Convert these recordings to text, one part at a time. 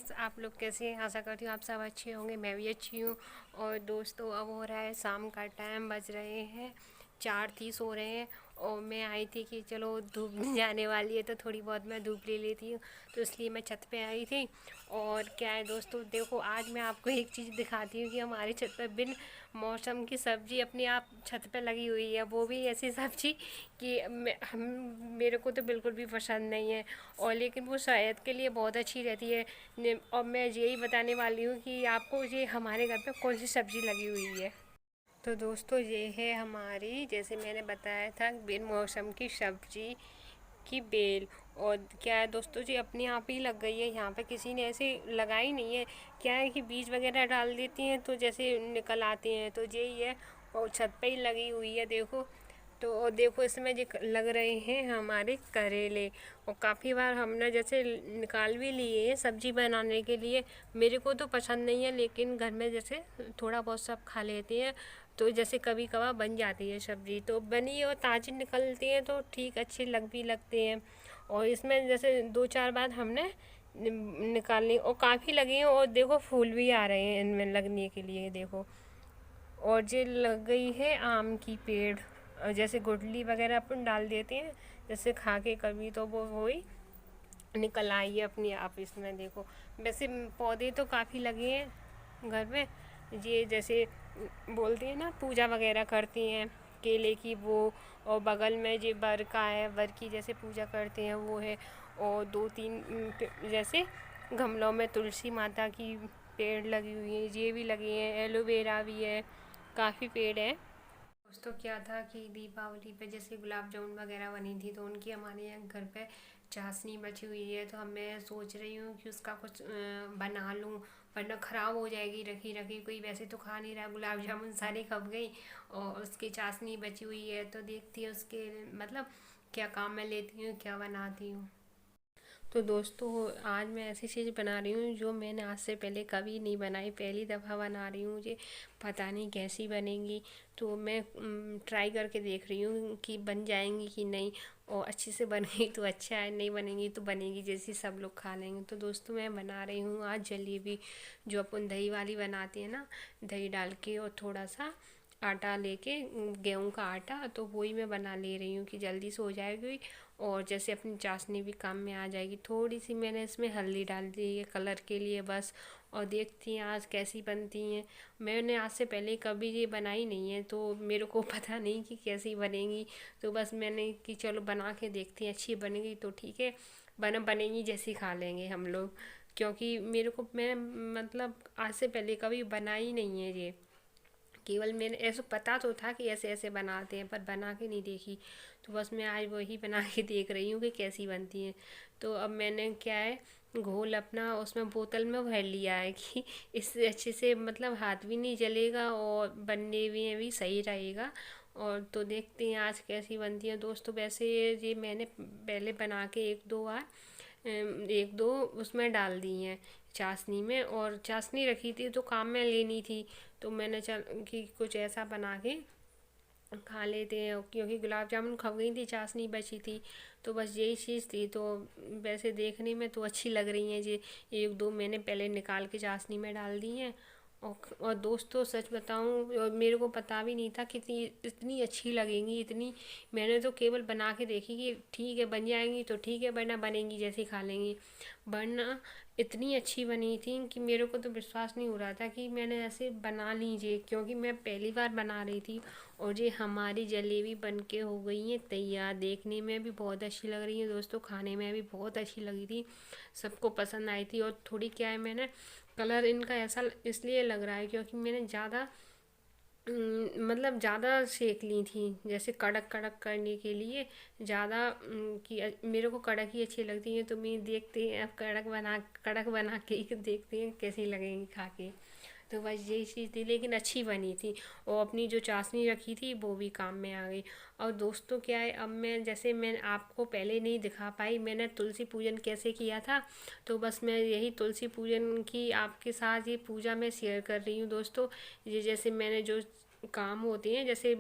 Friends, आप लोग कैसे हैं? आशा करती हूँ आप सब अच्छे होंगे। मैं भी अच्छी हूँ। और दोस्तों, अब हो रहा है शाम का टाइम, बज रहे हैं 4:30 हो रहे हैं। और मैं आई थी कि चलो धूप जाने वाली है तो थोड़ी बहुत मैं धूप ले लेती हूँ, तो इसलिए मैं छत पे आई थी। और क्या है दोस्तों, देखो आज मैं आपको एक चीज़ दिखाती हूँ कि हमारी छत पर बिन मौसम की सब्ज़ी अपने आप छत पे लगी हुई है। वो भी ऐसी सब्ज़ी कि मेरे को तो बिल्कुल भी पसंद नहीं है, और लेकिन वो सेहत के लिए बहुत अच्छी रहती है। और मैं यही बताने वाली हूँ कि आपको ये हमारे घर पे कौन सी सब्ज़ी लगी हुई है। तो दोस्तों, ये है हमारी, जैसे मैंने बताया था, बिन मौसम की सब्ज़ी की बेल। और क्या है दोस्तों जी, अपने आप ही लग गई है। यहाँ पे किसी ने ऐसे लगाई नहीं है। क्या है कि बीज वगैरह डाल देती हैं तो जैसे निकल आते हैं, तो यही है। और छत पे ही लगी हुई है, देखो। तो और देखो, इसमें जो लग रहे हैं हमारे करेले। और काफ़ी बार हमने जैसे निकाल भी लिए हैं सब्जी बनाने के लिए। मेरे को तो पसंद नहीं है, लेकिन घर में जैसे थोड़ा बहुत सब खा लेते हैं, तो जैसे कभी कभार बन जाती है सब्ज़ी, तो बनी और ताज़ी निकलती हैं तो ठीक, अच्छे भी लगते हैं। और इसमें जैसे 2-4 बार हमने निकाली, और काफ़ी लगी हैं। और देखो, फूल भी आ रहे हैं इनमें लगने के लिए, देखो। और ये लग गई है आम की पेड़। जैसे गुठली वगैरह अपन डाल देते हैं जैसे खा के कभी, तो वो वही निकल आई है अपने आप। इसमें देखो, वैसे पौधे तो काफ़ी लगे हैं घर में। ये जैसे बोलते हैं ना, पूजा वगैरह करती हैं केले की वो। और बगल में ये बर का है, बर की जैसे पूजा करते हैं वो है। और 2-3 जैसे गमलों में तुलसी माता की पेड़ लगी हुई है, ये भी लगी हैं, एलोवेरा भी है, काफ़ी पेड़ हैं। दोस्तों, क्या था कि दीपावली पे जैसे गुलाब जामुन वगैरह बनी थी, तो उनकी हमारे यहाँ घर पे चाशनी बची हुई है। तो मैं सोच रही हूँ कि उसका कुछ बना लूँ, वरना ख़राब हो जाएगी रखी रखी। कोई वैसे तो खा नहीं रहा, गुलाब जामुन सारी खप गई और उसकी चाशनी बची हुई है। तो देखती हूँ उसके मतलब क्या काम में लेती हूँ, क्या बनाती हूँ। तो दोस्तों, आज मैं ऐसी चीज़ बना रही हूँ जो मैंने आज से पहले कभी नहीं बनाई, पहली दफ़ा बना रही हूँ। मुझे पता नहीं कैसी बनेंगी, तो मैं ट्राई करके देख रही हूँ कि बन जाएंगी कि नहीं। और अच्छे से बनेगी तो अच्छा है, नहीं बनेगी तो बनेगी जैसी सब लोग खा लेंगे। तो दोस्तों, मैं बना रही हूँ आज जलेबी, जो अपन दही वाली बनाते हैं ना, दही डाल के और थोड़ा सा आटा लेके, गेहूं का आटा, तो वही मैं बना ले रही हूँ कि जल्दी से हो जाएगी। और जैसे अपनी चाशनी भी काम में आ जाएगी। थोड़ी सी मैंने इसमें हल्दी डाल दी है कलर के लिए बस। और देखती हैं आज कैसी बनती हैं। मैंने आज से पहले कभी ये बनाई नहीं है, तो मेरे को पता नहीं कि कैसी बनेगी। तो बस मैंने कि चलो बना के देखती हैं, अच्छी बनेगी तो ठीक है, बनेगी जैसी खा लेंगे हम लोग। क्योंकि मेरे को, मैं मतलब आज से पहले कभी बनाई नहीं है ये। केवल मैंने ऐसा पता तो था कि ऐसे ऐसे बनाते हैं, पर बना के नहीं देखी। तो बस मैं आज वही बना के देख रही हूँ कि कैसी बनती है। तो अब मैंने क्या है, घोल अपना उसमें बोतल में भर लिया है कि इससे अच्छे से मतलब हाथ भी नहीं जलेगा और बनने में भी सही रहेगा। और तो देखते हैं आज कैसी बनती है दोस्तों। वैसे ये मैंने पहले बना के एक दो उसमें डाल दी हैं चाशनी में, और चाशनी रखी थी तो काम में लेनी थी। तो मैंने चल कि कुछ ऐसा बना के खा लेते हैं, क्योंकि गुलाब जामुन खा गई थी, चाशनी बची थी। तो बस यही चीज़ थी। तो वैसे देखने में तो अच्छी लग रही हैं ये। एक दो मैंने पहले निकाल के चाशनी में डाल दी हैं। और दोस्तों, सच बताऊं, और मेरे को पता भी नहीं था कि इतनी अच्छी लगेंगी इतनी। मैंने तो केवल बना के देखी कि ठीक है बन जाएंगी तो ठीक है, वरना बनेंगी जैसी खा लेंगी। वरना इतनी अच्छी बनी थी कि मेरे को तो विश्वास नहीं हो रहा था कि मैंने ऐसे बना लीजिए, क्योंकि मैं पहली बार बना रही थी। और ये हमारी जलेबी बनके हो गई है तैयार। देखने में भी बहुत अच्छी लग रही है दोस्तों, खाने में भी बहुत अच्छी लगी थी, सबको पसंद आई थी। और थोड़ी क्या है, मैंने कलर इनका ऐसा इसलिए लग रहा है क्योंकि मैंने ज़्यादा मतलब ज़्यादा सेक ली थी, जैसे कड़क कड़क करने के लिए ज़्यादा। कि मेरे को कड़क ही अच्छी लगती है, तो मैं देखते हैं अब कड़क बना के ही देखते हैं कैसी लगेंगी खा के। तो बस यही चीज़ थी, लेकिन अच्छी बनी थी। और अपनी जो चाशनी रखी थी वो भी काम में आ गई। और दोस्तों, क्या है, अब मैं जैसे मैं आपको पहले नहीं दिखा पाई मैंने तुलसी पूजन कैसे किया था, तो बस मैं यही तुलसी पूजन की आपके साथ ये पूजा मैं शेयर कर रही हूँ दोस्तों। ये जैसे मैंने जो काम होते हैं, जैसे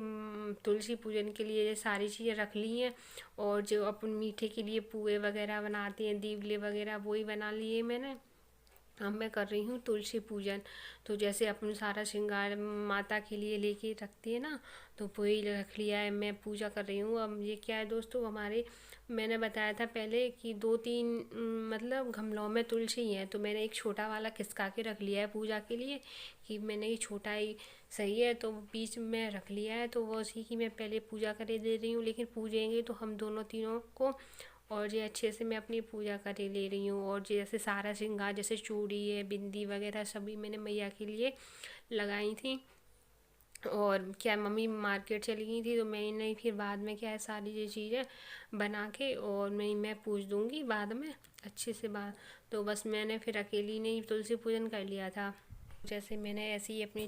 तुलसी पूजन के लिए ये सारी चीज़ें रख ली हैं। और जो अपन मीठे के लिए पुए वगैरह बनाते हैं, दीवले वगैरह, वही बना लिए मैंने। अब मैं कर रही हूँ तुलसी पूजन। तो जैसे अपन सारा श्रृंगार माता के लिए लेके रखती है ना, तो वही रख लिया है, मैं पूजा कर रही हूँ। अब ये क्या है दोस्तों, हमारे मैंने बताया था पहले कि 2-3 मतलब गमलों में तुलसी है, तो मैंने एक छोटा वाला खिसका के रख लिया है पूजा के लिए, कि मैंने ये छोटा ही सही है, तो बीच में रख लिया है। तो वो उसी की मैं पहले पूजा करे दे रही हूँ, लेकिन पूजेंगे तो हम दोनों तीनों को। और ये अच्छे से मैं अपनी पूजा करे ले रही हूँ। और जैसे सारा श्रृंगार, जैसे चूड़ी है, बिंदी वगैरह सभी मैंने मैया के लिए लगाई थी। और क्या मम्मी मार्केट चली गई थी, तो मैंने फिर बाद में क्या है सारी ये चीज़ें बना के और मैं पूज दूँगी बाद में अच्छे से बात। तो बस मैंने फिर अकेली ने ही तुलसी पूजन कर लिया था। जैसे मैंने ऐसे ही अपनी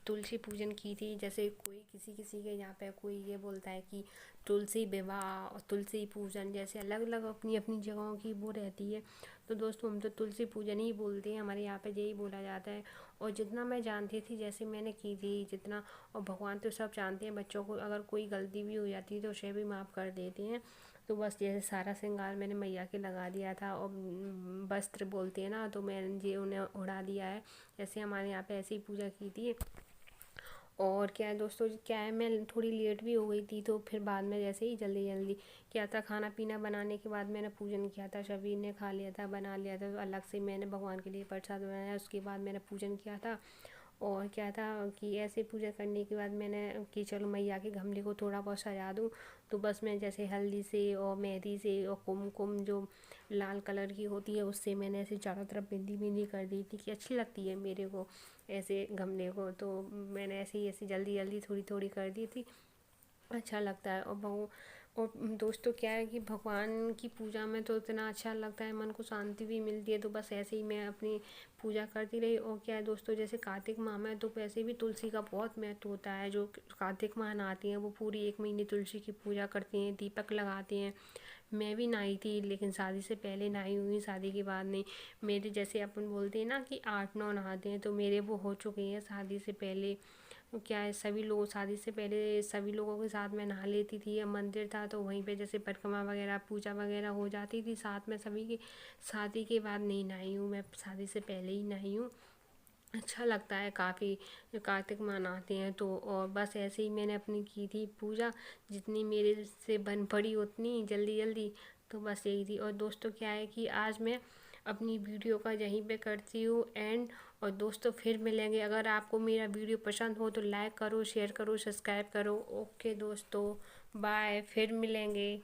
तुलसी पूजन की थी। जैसे कोई किसी किसी के यहाँ पे कोई ये बोलता है कि तुलसी विवाह और तुलसी पूजन, जैसे अलग अलग अपनी अपनी जगहों की वो रहती है। तो दोस्तों हम तो तुलसी पूजन ही बोलते हैं, हमारे यहाँ पे यही बोला जाता है। और जितना मैं जानती थी जैसे मैंने की थी जितना, और भगवान तो सब जानते हैं, बच्चों को अगर कोई गलती भी हो जाती है तो उसे भी माफ़ कर देते हैं। तो बस जैसे सारा श्रृंगार मैंने मैया के लगा दिया था, और वस्त्र बोलते हैं ना, तो मैंने ये उन्हें उड़ा दिया है। जैसे हमारे यहाँ पे ऐसी ही पूजा की थी। और क्या है दोस्तों, क्या है मैं थोड़ी लेट भी हो गई थी, तो फिर बाद में जैसे ही जल्दी जल्दी क्या था, खाना पीना बनाने के बाद मैंने पूजन किया था, सभी ने खा लिया था, बना लिया था, तो अलग से मैंने भगवान के लिए प्रसाद बनाया, उसके बाद मैंने पूजन किया था। और क्या था कि ऐसे पूजा करने के बाद मैंने कि चलो मैया के गमले को थोड़ा बहुत सजा दूँ। तो बस मैं जैसे हल्दी से और मेहंदी से और कुमकुम जो लाल कलर की होती है उससे मैंने ऐसे चारों तरफ बिंदी बिंदी कर दी थी, कि अच्छी लगती है मेरे को ऐसे गमले को। तो मैंने ऐसे जल्दी जल्दी थोड़ी थोड़ी कर दी थी, अच्छा लगता है। और दोस्तों क्या है कि भगवान की पूजा में तो इतना अच्छा लगता है, मन को शांति भी मिलती है। तो बस ऐसे ही मैं अपनी पूजा करती रही। और क्या है दोस्तों, जैसे कार्तिक माह में तो वैसे भी तुलसी का बहुत महत्व होता है। जो कार्तिक माह नहाती हैं वो पूरी 1 महीने तुलसी की पूजा करती हैं, दीपक लगाती हैं। मैं भी नहाई थी, लेकिन शादी से पहले नहाई हुई, शादी के बाद नहीं। मेरे जैसे अपन बोलते हैं ना कि 8-9 नहाते हैं, तो मेरे वो हो चुके हैं शादी से पहले। क्या है सभी लोग शादी से पहले सभी लोगों के साथ में नहा लेती थी। या मंदिर था तो वहीं पे जैसे परिक्रमा वगैरह पूजा वगैरह हो जाती थी साथ में सभी की। शादी के बाद नहीं नहाई हूँ मैं, शादी से पहले ही नहाई हूँ। अच्छा लगता है काफ़ी, कार्तिक मनाते हैं तो। और बस ऐसे ही मैंने अपनी की थी पूजा, जितनी मेरे से बन पड़ी उतनी जल्दी जल्दी। तो बस यही थी। और दोस्तों क्या है कि आज मैं अपनी वीडियो का यहीं पे करती हूँ एंड। और दोस्तों फिर मिलेंगे, अगर आपको मेरा वीडियो पसंद हो तो लाइक करो, शेयर करो, सब्सक्राइब करो। ओके दोस्तों, बाय, फिर मिलेंगे।